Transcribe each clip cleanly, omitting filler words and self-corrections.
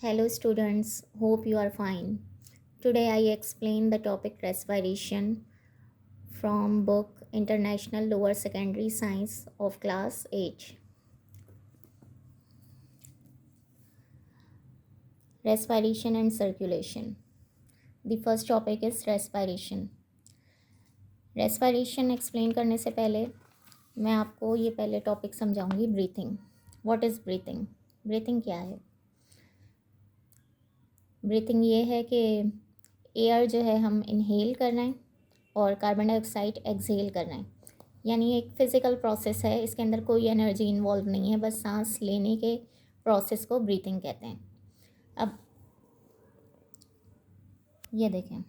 Hello students, hope you are fine. Today I explain the topic respiration from book International Lower Secondary Science of class 8. Respiration and circulation. The first topic is respiration. Respiration explain करने से पहले मैं आपको ये पहले topic समझाऊंगी breathing. What is breathing? Breathing क्या है? ब्रीथिंग ये है कि एयर जो है हम इनहेल कर रहे हैं और कार्बन डाइऑक्साइड एक्सहेल कर रहे हैं. यानी एक फ़िज़िकल प्रोसेस है, इसके अंदर कोई एनर्जी इन्वॉल्व नहीं है, बस सांस लेने के प्रोसेस को ब्रीथिंग कहते हैं. अब ये देखें,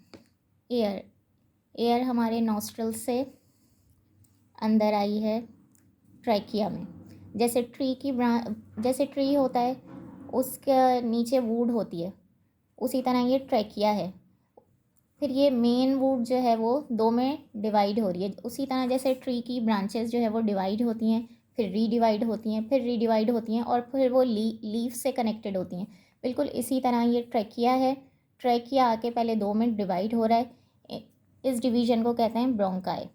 एयर हमारे नॉस्ट्रल से अंदर आई है ट्रैकिया में. जैसे ट्री होता है, उसके नीचे वुड होती है, उसी तरह ये ट्रैकिया है. फिर ये मेन वुड जो है वो दो में डिवाइड हो रही है. उसी तरह जैसे ट्री की ब्रांचेस जो है वो डिवाइड होती हैं, फिर रीडिवाइड होती हैं, फिर रीडिवाइड होती हैं और फिर वो लीफ से कनेक्टेड होती हैं. बिल्कुल इसी तरह ये ट्रैकिया है. ट्रैकिया आके पहले दो में डिवाइड हो रहा है. इस डिवीज़न को कहते हैं ब्रोंकाई.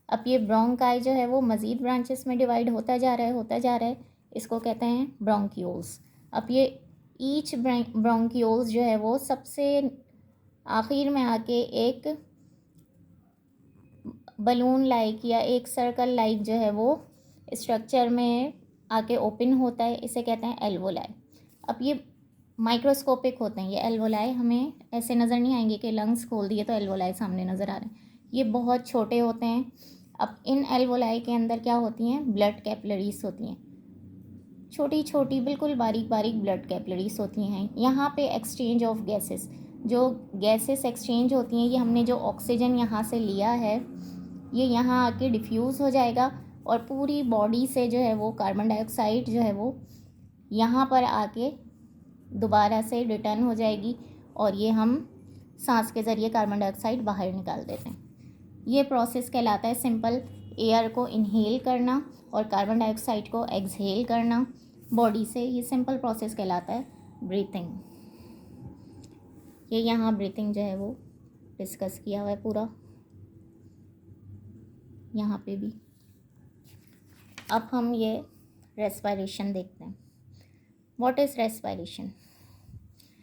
अब ये ब्रोंकाई जो है वो मज़ीद ब्रांचेस में डिवाइड होता जा रहा है. इसको कहते हैं ब्रोंक्यूल्स. अब ये ईच ब्रोंक्यूल्स जो है वो सबसे आखिर में आके एक बलून लाइक या एक सर्कल लाइक जो है वो स्ट्रक्चर में आके ओपन होता है. इसे कहते हैं एल्वोलाई. अब ये माइक्रोस्कोपिक होते हैं. ये एल्वोलाई हमें ऐसे नज़र नहीं आएंगे कि लंग्स खोल दिए तो एल्वोलाई सामने नज़र आ रहे हैं. ये बहुत छोटे होते हैं. अब इन एल्वोलाई के अंदर क्या होती हैं? ब्लड कैपिलरीज होती हैं. छोटी छोटी बिल्कुल बारीक बारीक ब्लड कैपिलरीज होती हैं. यहाँ पे एक्सचेंज ऑफ गैसेस, जो गैसेस एक्सचेंज होती हैं, ये हमने जो ऑक्सीजन यहाँ से लिया है ये यहाँ आके डिफ्यूज़ हो जाएगा और पूरी बॉडी से जो है वो कार्बन डाइऑक्साइड जो है वो यहाँ पर आके दोबारा से रिटर्न हो जाएगी और ये हम सांस के ज़रिए कार्बन डाइऑक्साइड बाहर निकाल देते हैं. ये प्रोसेस कहलाता है सिंपल एयर को इनहेल करना और कार्बन डाइऑक्साइड को एक्सहेल करना बॉडी से. ये सिंपल प्रोसेस कहलाता है ब्रीथिंग. ये यहाँ ब्रीथिंग जो है वो डिस्कस किया हुआ है पूरा, यहाँ पे भी. अब हम ये रेस्पिरेशन देखते हैं. What is respiration?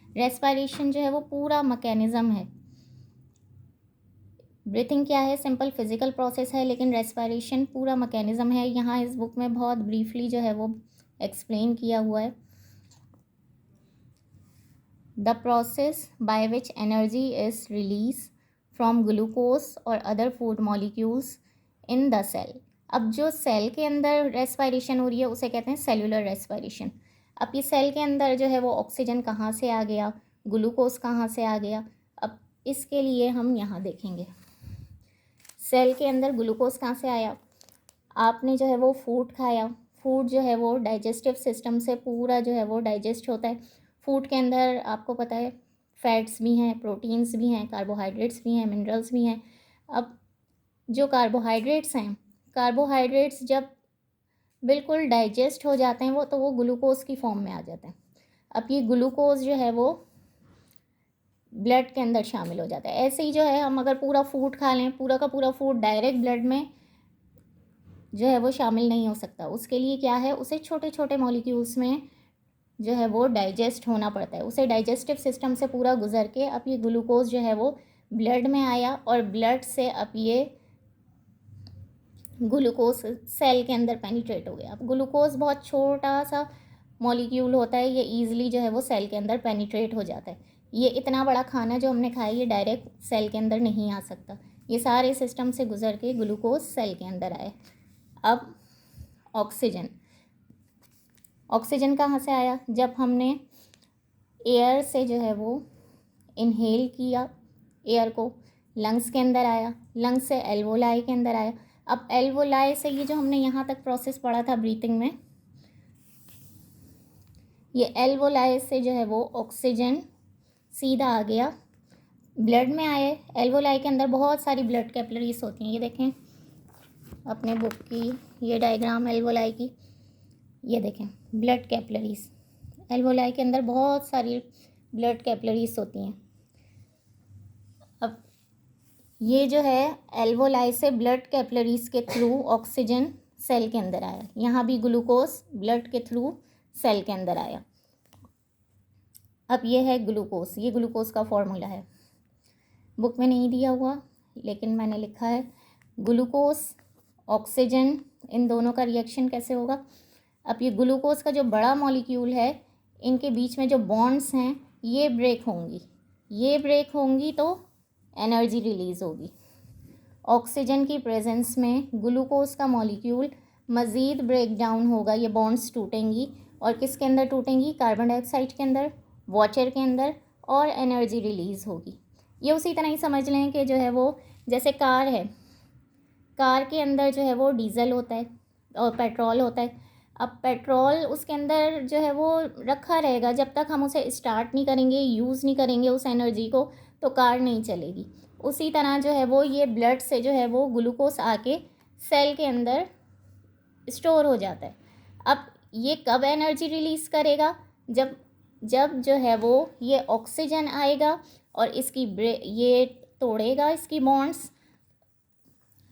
रेस्पिरेशन जो है वो पूरा मैकेनिज़्म है. ब्रीथिंग क्या है? सिंपल फिज़िकल प्रोसेस है, लेकिन रेस्पिरेशन पूरा मैकेनिज़्म है. यहाँ इस बुक में बहुत ब्रीफली जो है वो एक्सप्लेन किया हुआ है. The process by which energy is release from glucose और other food molecules in the cell. अब जो सेल के अंदर रेस्पिरेशन हो रही है उसे कहते हैं सेलुलर रेस्पिरेशन. अब ये सेल के अंदर जो है वो ऑक्सीजन कहाँ से आ गया, ग्लूकोज कहाँ से आ गया, अब इसके लिए हम यहाँ देखेंगे. सेल के अंदर ग्लूकोज कहाँ से आया? आपने जो है वो फूड खाया. फूड जो है वो डाइजेस्टिव सिस्टम से पूरा जो है वो डाइजेस्ट होता है. फूड के अंदर आपको पता है फैट्स भी हैं, प्रोटीन्स भी हैं, कार्बोहाइड्रेट्स भी हैं, मिनरल्स भी हैं. अब जो कार्बोहाइड्रेट्स जब बिल्कुल डाइजेस्ट हो जाते हैं वो ग्लूकोज की फॉर्म में आ जाते हैं. अब ये ग्लूकोज जो है वो ब्लड के अंदर शामिल हो जाता है. ऐसे ही जो है हम अगर पूरा फूड खा लें, पूरा का पूरा फूड डायरेक्ट ब्लड में जो है वो शामिल नहीं हो सकता. उसके लिए क्या है, उसे छोटे छोटे मॉलिक्यूल्स में जो है वो डाइजेस्ट होना पड़ता है. उसे डाइजेस्टिव सिस्टम से पूरा गुजर के अब ये ग्लूकोज जो है वो ब्लड में आया और ब्लड से अब ये ग्लूकोज सेल के अंदर पेनिट्रेट हो गया. अब ग्लूकोज बहुत छोटा सा मॉलिक्यूल होता है, ये ईजिली जो है वो सेल के अंदर पेनिट्रेट हो जाता है. ये इतना बड़ा खाना जो हमने खाया ये डायरेक्ट सेल के अंदर नहीं आ सकता. ये सारे सिस्टम से गुजर के ग्लूकोज सेल के अंदर आए. अब ऑक्सीजन कहाँ से आया? जब हमने एयर से जो है वो इनहेल किया एयर को, लंग्स के अंदर आया, लंग्स से एल्वोलाई के अंदर आया. अब एल्वोलाई से ये जो हमने यहाँ तक प्रोसेस पढ़ा था ब्रीथिंग में, ये एल्वोलाई से जो है वो ऑक्सीजन सीधा आ गया ब्लड में आए. एल्वोलाई के अंदर बहुत सारी ब्लड कैपिलरीज होती हैं. ये देखें अपने बुक की ये डायग्राम एल्वोलाई की, ये देखें ब्लड कैपिलरीज. एल्वोलाई के अंदर बहुत सारी ब्लड कैपिलरीज होती हैं। अब ये जो है एल्वोलाई से ब्लड कैपिलरीज के थ्रू ऑक्सीजन सेल के अंदर आया, यहाँ भी ग्लूकोज ब्लड के थ्रू सेल के अंदर आया। अब ये है ग्लूकोज, ये ग्लूकोज का फॉर्मूला है, बुक में नहीं दिया हुआ लेकिन मैंने लिखा है। ग्लूकोज ऑक्सीजन, इन दोनों का रिएक्शन कैसे होगा। अब ये ग्लूकोज का जो बड़ा मॉलिक्यूल है, इनके बीच में जो बॉन्ड्स हैं ये ब्रेक होंगी, ये ब्रेक होंगी तो एनर्जी रिलीज़ होगी। ऑक्सीजन की प्रेजेंस में ग्लूकोज का मॉलिक्यूल मज़ीद ब्रेक डाउन होगा, ये बॉन्ड्स टूटेंगी और किसके अंदर टूटेंगी, कार्बन डाइऑक्साइड के अंदर, वाटर के अंदर, और एनर्जी रिलीज़ होगी। ये उसी तरह ही समझ लें कि जो है वो जैसे कार है, कार के अंदर जो है वो डीजल होता है और पेट्रोल होता है। अब पेट्रोल उसके अंदर जो है वो रखा रहेगा, जब तक हम उसे स्टार्ट नहीं करेंगे, यूज़ नहीं करेंगे उस एनर्जी को, तो कार नहीं चलेगी। उसी तरह जो है वो ये ब्लड से जो है वो ग्लूकोज आके सेल के अंदर स्टोर हो जाता है। अब ये कब एनर्जी रिलीज़ करेगा, जब जो है वो ये ऑक्सीजन आएगा और इसकी ये तोड़ेगा इसकी बॉन्ड्स,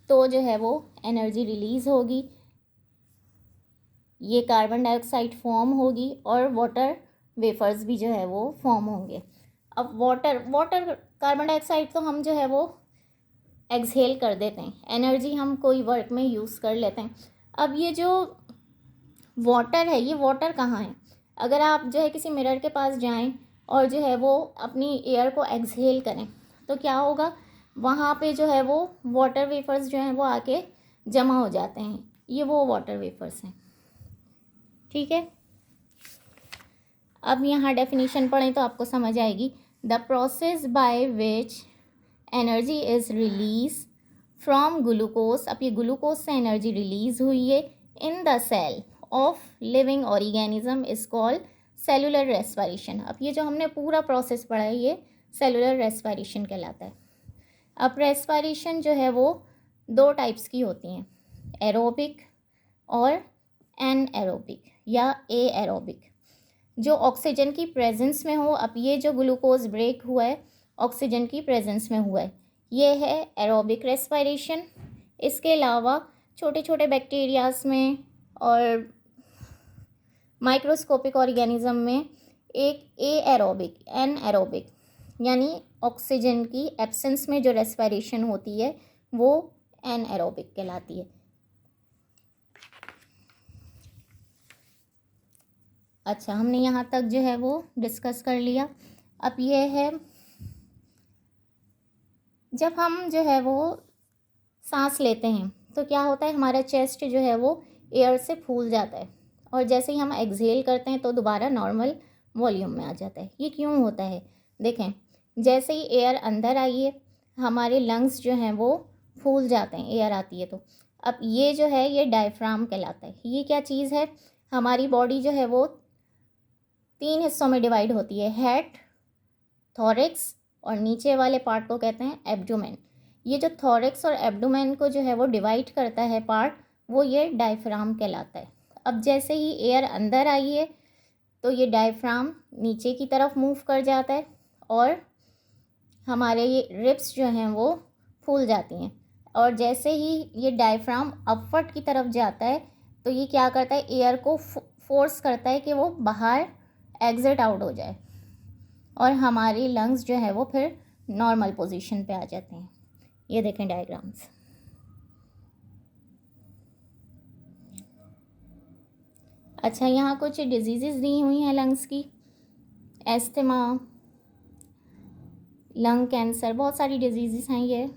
तो जो है वो एनर्जी रिलीज़ होगी, ये कार्बन डाइऑक्साइड फॉर्म होगी और वाटर वेफर्स भी जो है वो फॉर्म होंगे। अब वाटर कार्बन डाइऑक्साइड तो हम जो है वो एक्सहेल कर देते हैं, एनर्जी हम कोई वर्क में यूज़ कर लेते हैं। अब ये जो वाटर है, ये वाटर कहाँ है, अगर आप जो है किसी मिरर के पास जाएं और जो है वो अपनी एयर को एक्सहेल करें तो क्या होगा, वहाँ पे जो है वो वाटर वेफर्स जो हैं वो आके जमा हो जाते हैं, ये वो वाटर वेफर्स हैं। ठीक है, अब यहाँ डेफिनेशन पढ़ें तो आपको समझ आएगी। The process by which energy is release from glucose, अब ये ग्लूकोज से एनर्जी रिलीज़ हुई है in the cell of living organism is called cellular respiration. अब ये जो हमने पूरा प्रोसेस पढ़ा है ये सेलुलर रेस्पिरेशन कहलाता है। अब रेस्पिरेशन जो है वो दो टाइप्स की होती हैं, एरोबिक और एनएरोबिक या एएरोबिक। जो ऑक्सीजन की प्रेजेंस में हो, अब ये जो ग्लूकोज ब्रेक हुआ है ऑक्सीजन की प्रेजेंस में हुआ है, ये है एरोबिक रेस्पिरेशन। इसके अलावा छोटे छोटे बैक्टीरियाज में और माइक्रोस्कोपिक ऑर्गेनिज्म में एक एएरोबिक एनएरोबिक यानी ऑक्सीजन की एब्सेंस में जो रेस्पिरेशन होती है वो एनएरोबिक कहलाती है। अच्छा, हमने यहाँ तक जो है वो डिस्कस कर लिया। अब ये है जब हम जो है वो सांस लेते हैं तो क्या होता है, हमारा चेस्ट जो है वो एयर से फूल जाता है और जैसे ही हम एक्सहेल करते हैं तो दोबारा नॉर्मल वॉल्यूम में आ जाता है। ये क्यों होता है, देखें, जैसे ही एयर अंदर आई है हमारे लंग्स जो हैं वो फूल जाते हैं एयर आती है तो। अब ये जो है ये डायफ्राम कहलाता है। ये क्या चीज़ है, हमारी बॉडी जो है वो 3 हिस्सों में डिवाइड होती है, हेड, थॉरिक्स और नीचे वाले पार्ट को कहते हैं एब्डोमेन। ये जो थॉरिक्स और एब्डोमेन को जो है वो डिवाइड करता है पार्ट, वो ये डायफ्राम कहलाता है। अब जैसे ही एयर अंदर आई है तो ये डायफ्राम नीचे की तरफ मूव कर जाता है और हमारे ये रिब्स जो हैं वो फूल जाती हैं और जैसे ही ये डायफ्राम अपवर्ड की तरफ जाता है तो ये क्या करता है, एयर को फोर्स करता है कि वो बाहर एग्जिट आउट हो जाए और हमारी लंग्स जो है वो फिर नॉर्मल पोजीशन पे आ जाते हैं। ये देखें डायग्राम्स। अच्छा, यहाँ कुछ डिजीज़ेस दी हुई हैं लंग्स की, एस्थमा, लंग कैंसर, बहुत सारी डिजीज़ेस हैं ये।